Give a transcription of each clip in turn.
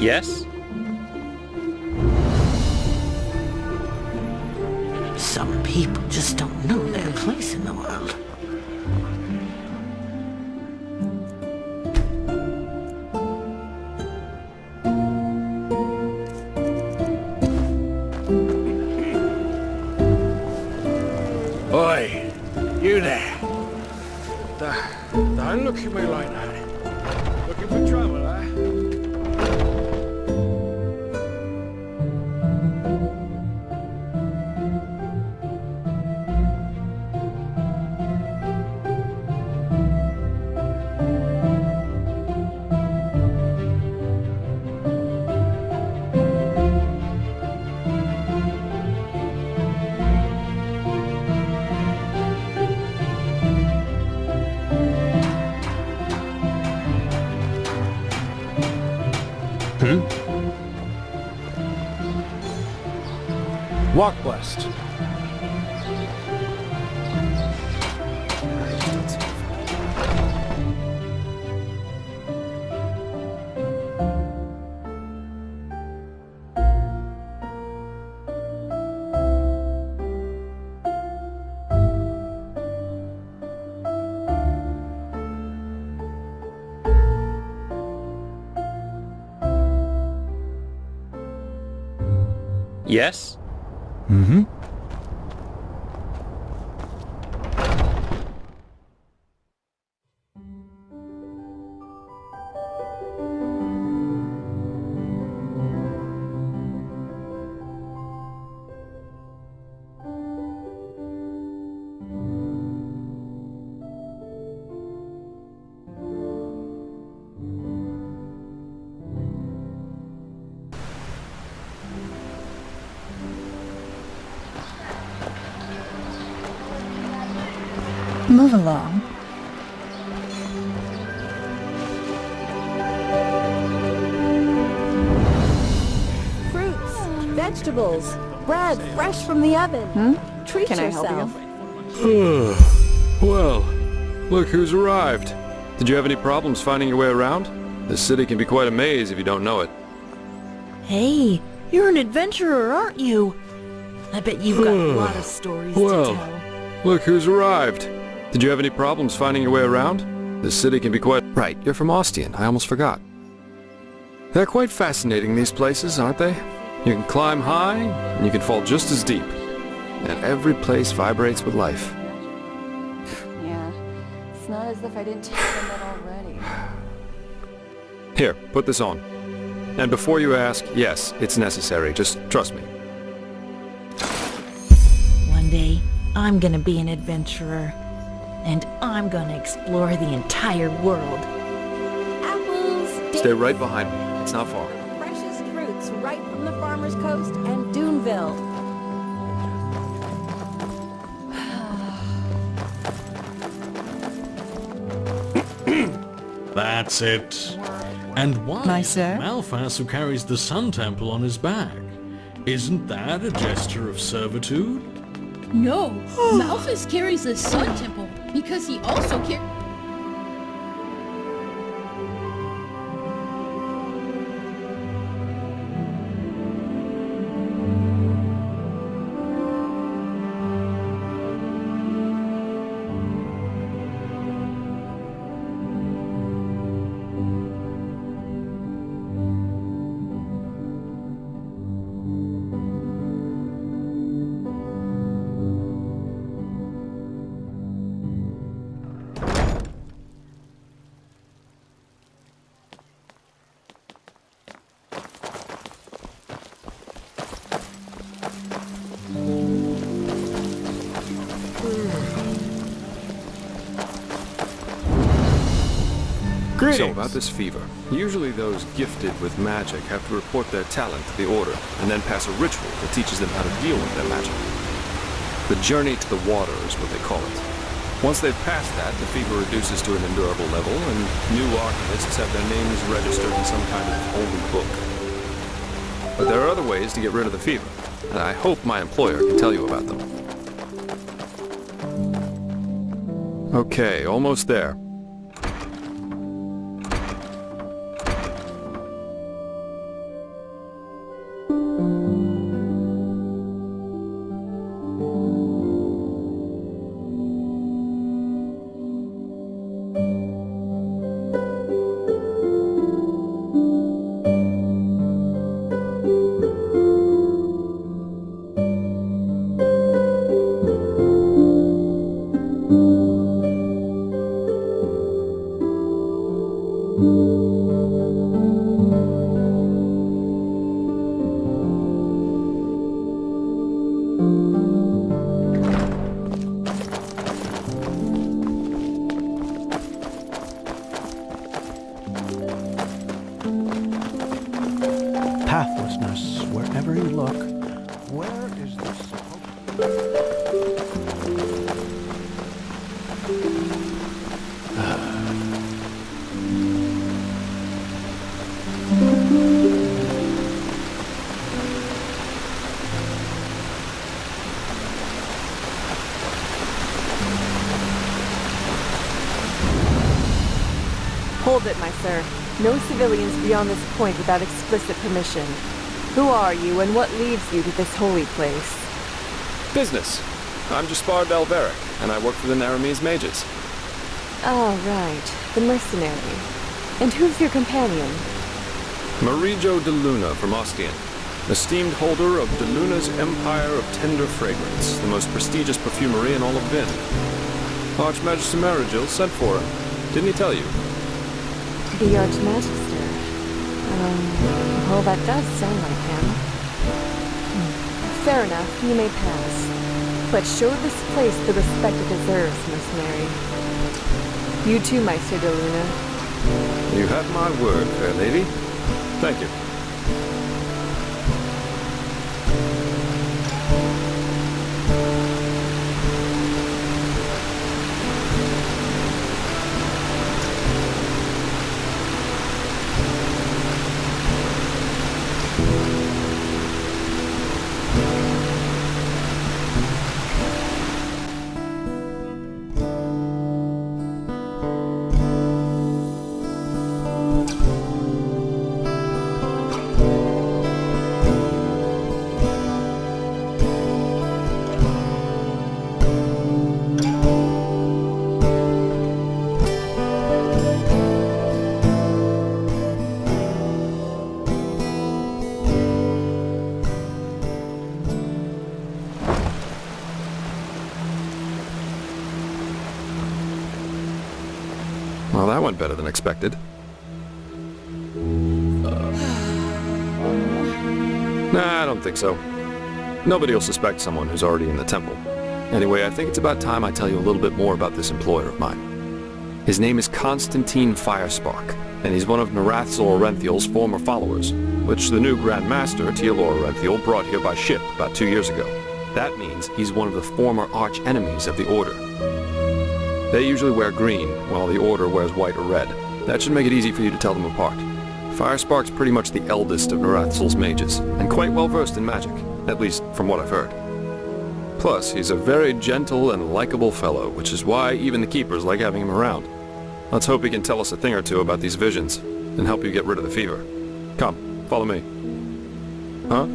Yes? Some people just don't know their place in the world. Oi, you there. Don't look at me like that. Looking for trouble, eh? Walk west. Yes? Mm-hmm. Move along. Fruits, vegetables, bread fresh from the oven. Treat Can I help yourself. you? Well, look who's arrived. Did you have any problems finding your way around? This city can be quite a maze if you don't know it. Hey, you're an adventurer, aren't you? I bet you've got a lot of stories to tell. Look who's arrived. Did you have any problems finding your way around? This city can be quite... Right, you're from Ostian. I almost forgot. They're quite fascinating, these places, aren't they? You can climb high, and you can fall just as deep. And every place vibrates with life. Yeah. It's not as if I didn't take them that already. Here, put this on. And before you ask, yes, it's necessary. Just trust me. One day, I'm gonna be an adventurer. And I'm gonna explore the entire world. Apples, dates, Stay right behind me. It's not far. freshest fruits right from the farmer's coast and Duneville. That's it. And why My is sir? it Malphas who carries the Sun Temple on his back? Isn't that a gesture of servitude? No, Malphas carries the Sun Temple because he also carries... So about this fever. Usually those gifted with magic have to report their talent to the Order, and then pass a ritual that teaches them how to deal with their magic. The journey to the water is what they call it. Once they've passed that, the fever reduces to an endurable level, and new archonists have their names registered in some kind of holy book. But there are other ways to get rid of the fever, and I hope my employer can tell you about them. Okay, almost there. Hold it, my sir. No civilians beyond this point without explicit permission. Who are you, and what leads you to this holy place? Business. I'm Jaspar Delveric, and I work for the Naramese mages. Oh, right. The mercenary. And who's your companion? Marijo de Luna from Ostian, esteemed holder of de Luna's Empire of Tender Fragrance, the most prestigious perfumery in all of Vin. Archmagister Marigil sent for him. Didn't he tell you? The Archmagister. Well, that does sound like him. Fair enough, you may pass. But show this place the respect it deserves, mercenary. You too, Meister de Luna. You have my word, fair lady. Thank you. Well, that went better than expected. Nah, I don't think so. Nobody will suspect someone who's already in the temple. Anyway, I think it's about time I tell you a little bit more about this employer of mine. His name is Constantine Firespark, and he's one of Narathzor Orenthiel's former followers, which the new Grand Master, Tealor Orenthiel, brought here by ship about 2 years ago. That means he's one of the former arch-enemies of the Order. They usually wear green, while the Order wears white or red. That should make it easy for you to tell them apart. Firespark's pretty much the eldest of Narathzul's mages, and quite well versed in magic, at least from what I've heard. Plus, he's a very gentle and likable fellow, which is why even the Keepers like having him around. Let's hope he can tell us a thing or two about these visions, and help you get rid of the fever. Come, follow me. Huh?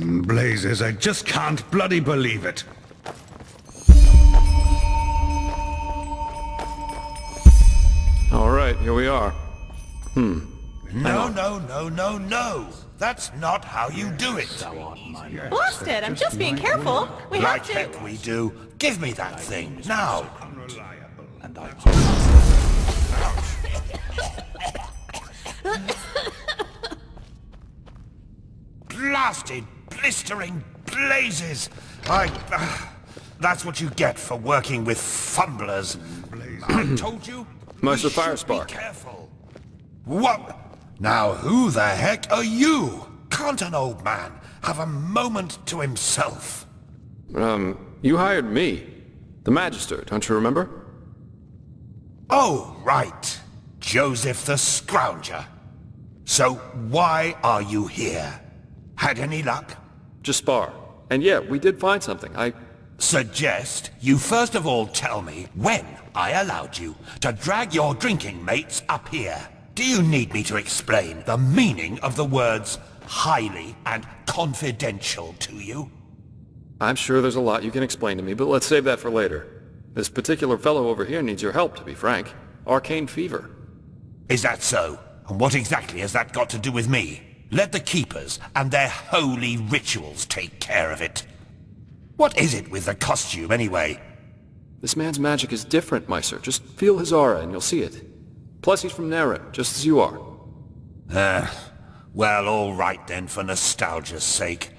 Blazes, I just can't bloody believe it. All right, here we are. No, no, no, no, no. That's not how you do it. Blasted! I'm just being careful. We Like have to. heck we do. Give me that thing, now. Blasted, blistering blazes. That's what you get for working with fumblers. I told you. Meister we should Firespark. Be careful. What? Now who the heck are you? Can't an old man have a moment to himself? You hired me. The Magister, don't you remember? Oh, right. Joseph the Scrounger. So why are you here? Had any luck? Jaspar. And yeah, we did find something. Suggest you first of all tell me when I allowed you to drag your drinking mates up here. Do you need me to explain the meaning of the words highly and confidential to you? I'm sure there's a lot you can explain to me, but let's save that for later. This particular fellow over here needs your help, to be frank. Arcane fever. Is that so? And what exactly has that got to do with me? Let the Keepers and their holy rituals take care of it. What is it with the costume, anyway? This man's magic is different, Meister. Just feel his aura and you'll see it. Plus he's from Naren, just as you are. Well, all right then, for nostalgia's sake.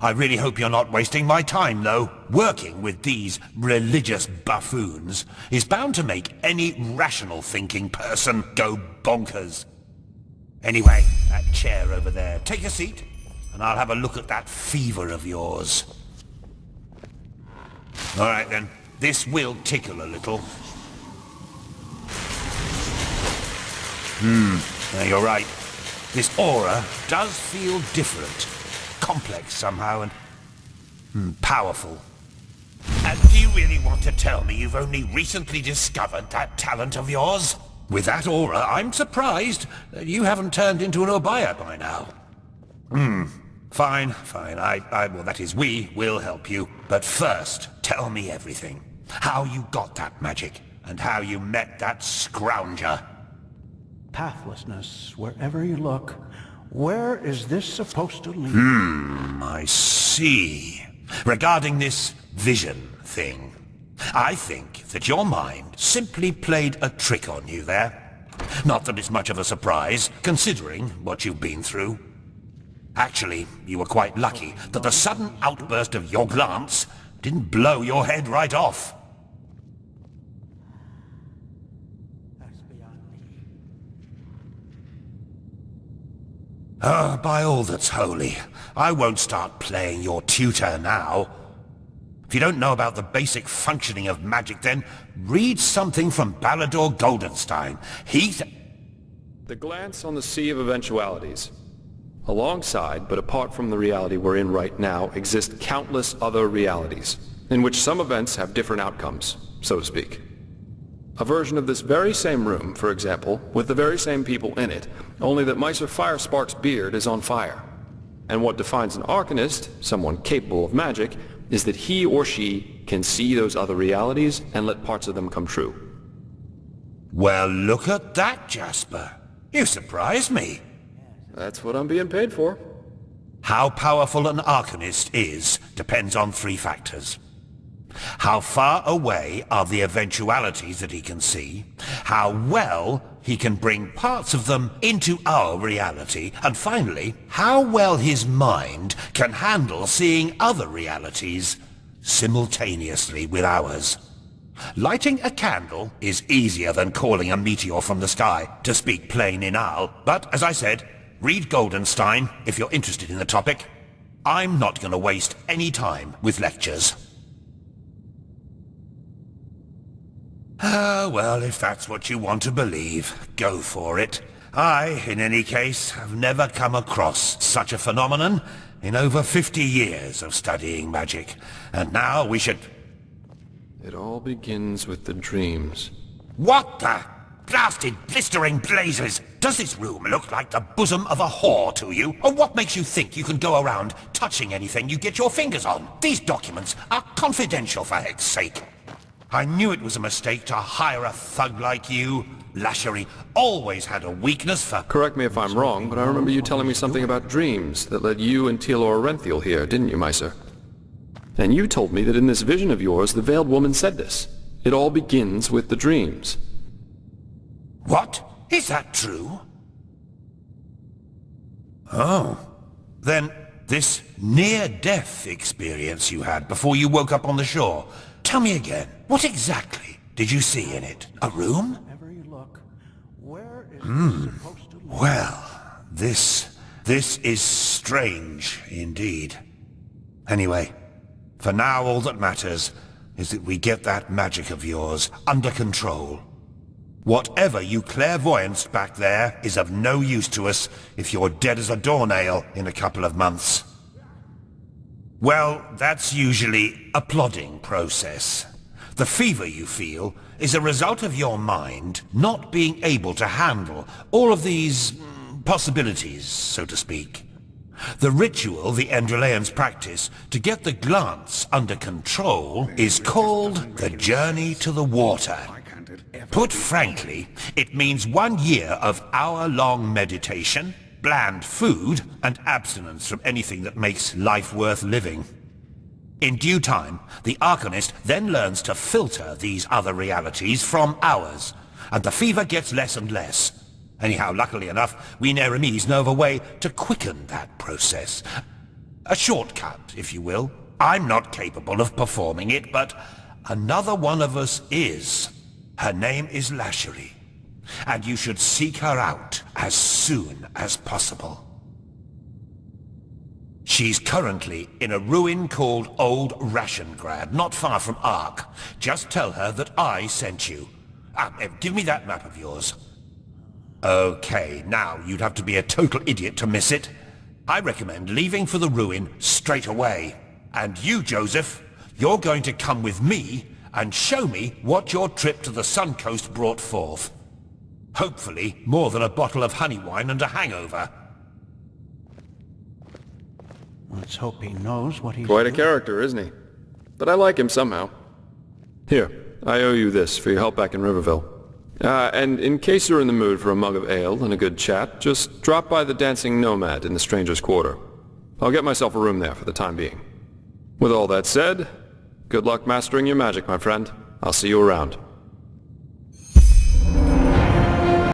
I really hope you're not wasting my time, though. Working with these religious buffoons is bound to make any rational thinking person go bonkers. Anyway, that chair over there. Take a seat, and I'll have a look at that fever of yours. All right, then. This will tickle a little. You're right. This aura does feel different. Complex somehow, and powerful. And do you really want to tell me you've only recently discovered that talent of yours? With that aura, I'm surprised that you haven't turned into an Obaya by now. Fine. Well, that is, we will help you. But first, tell me everything. How you got that magic, and how you met that scrounger. Pathlessness, wherever you look. Where is this supposed to lead? I see. Regarding this vision thing, I think that your mind simply played a trick on you there. Not that it's much of a surprise, considering what you've been through. Actually, you were quite lucky that the sudden outburst of your glance didn't blow your head right off. By all that's holy, I won't start playing your tutor now. If you don't know about the basic functioning of magic, then read something from Balador Goldenstein. The glance on the sea of eventualities. Alongside, but apart from the reality we're in right now, exist countless other realities, in which some events have different outcomes, so to speak. A version of this very same room, for example, with the very same people in it, only that Meister Firespark's beard is on fire. And what defines an Arcanist, someone capable of magic, is that he or she can see those other realities and let parts of them come true. Well, look at that, Jasper. You surprised me. That's what I'm being paid for. How powerful an Arcanist is depends on 3 factors. How far away are the eventualities that he can see, how well he can bring parts of them into our reality, and finally, how well his mind can handle seeing other realities simultaneously with ours. Lighting a candle is easier than calling a meteor from the sky, to speak plain inal, but as I said, read Goldenstein if you're interested in the topic. I'm not going to waste any time with lectures. Well, if that's what you want to believe, go for it. I, in any case, have never come across such a phenomenon in over 50 years of studying magic. And now we should... It all begins with the dreams. What the blasted blistering blazes? Does this room look like the bosom of a whore to you? Or what makes you think you can go around touching anything you get your fingers on? These documents are confidential, for heck's sake. I knew it was a mistake to hire a thug like you. Lashery always had a weakness for... Correct me if I'm wrong, but I remember you telling me something about dreams that led you and Tealor Renthiel here, didn't you, Meiser? And you told me that in this vision of yours, the Veiled Woman said this. It all begins with the dreams. What? Is that true? Oh. Then this near-death experience you had before you woke up on the shore. Tell me again, what exactly did you see in it? A room? Wherever you look, where is this supposed to lead? Well, this is strange indeed. Anyway, for now all that matters is that we get that magic of yours under control. Whatever you clairvoyanced back there is of no use to us if you're dead as a doornail in a couple of months. Well, that's usually a plodding process. The fever you feel is a result of your mind not being able to handle all of these possibilities, so to speak. The ritual the Enderalians practice to get the glance under control is called the Journey to the Water. Put frankly, it means 1 year of hour-long meditation, bland food, and abstinence from anything that makes life worth living. In due time, the Arcanist then learns to filter these other realities from ours, and the fever gets less and less. Anyhow, luckily enough, we Neremes know of a way to quicken that process. A shortcut, if you will. I'm not capable of performing it, but another one of us is. Her name is Lashery, and you should seek her out as soon as possible. She's currently in a ruin called Old Rashengrad, not far from Ark. Just tell her that I sent you. Give me that map of yours. Okay, now you'd have to be a total idiot to miss it. I recommend leaving for the ruin straight away. And you, Joseph, you're going to come with me and show me what your trip to the Sun Coast brought forth. Hopefully, more than a bottle of honey wine and a hangover. Let's hope he knows what he's Quite a doing. character, isn't he? But I like him somehow. Here, I owe you this for your help back in Riverville. And in case you're in the mood for a mug of ale and a good chat, just drop by the Dancing Nomad in the Stranger's Quarter. I'll get myself a room there for the time being. With all that said, good luck mastering your magic, my friend. I'll see you around.